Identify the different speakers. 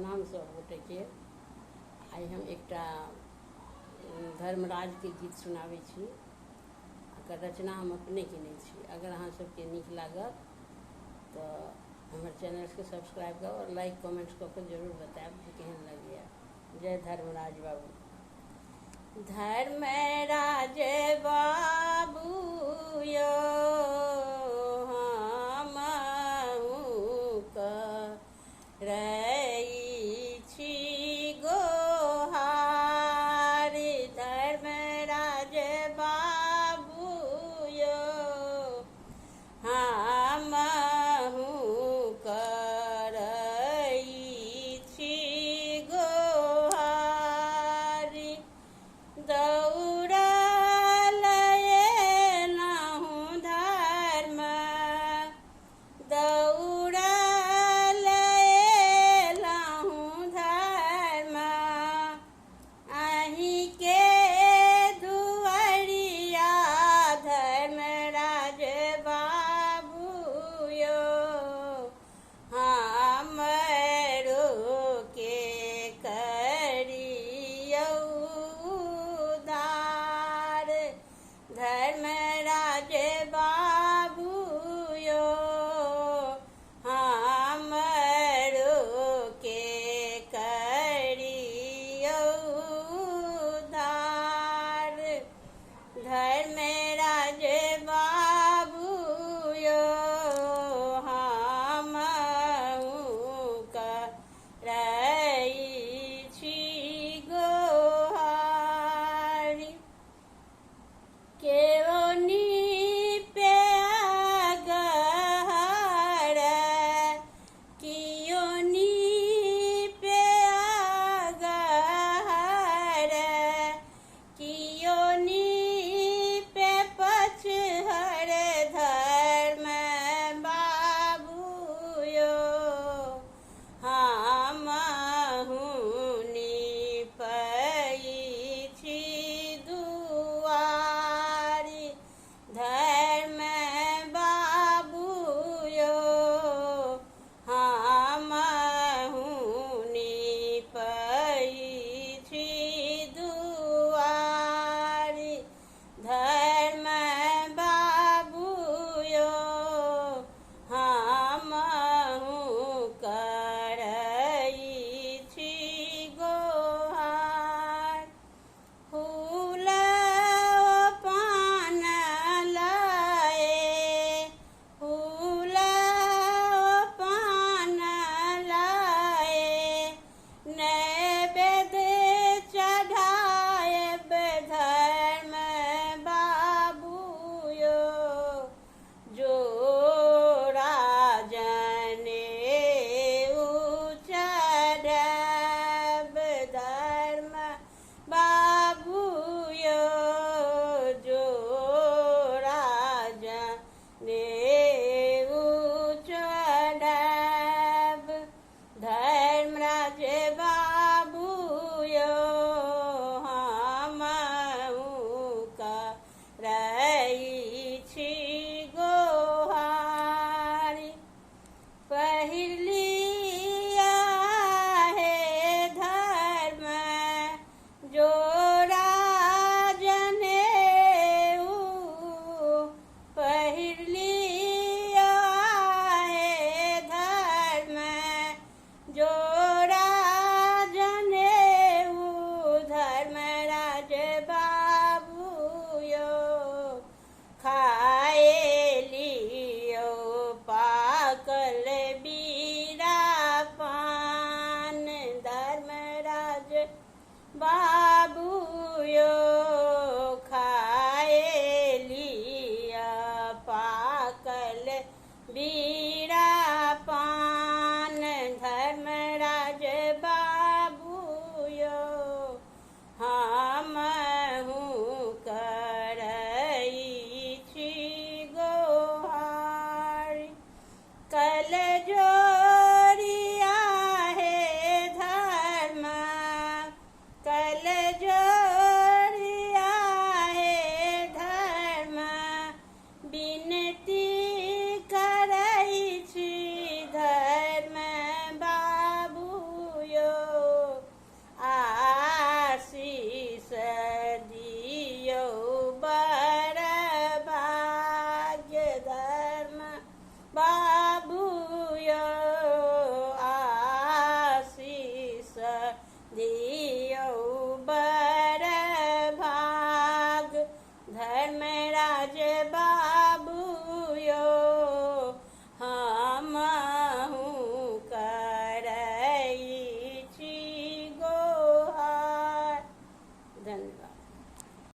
Speaker 1: प्रणाम सब गोटे के। आइ हम एकटा धर्मराज के गीत सुनाबै छी। एकर रचना हम अपने केने छी। अगर अहाँ सबके नीक लागत तो हमर चैनल के सब्सक्राइब करू और लाइक कमेंट कऽ के जरूर बताएब जे केहन लगैए। जय धर्मराज बाबू। धर्मराज बाबू यो हमहूँ करै छी गोहार। धर्मराज बाबू यो हमहूँ करै छी गोहार। दौड़ल एलहुँ जे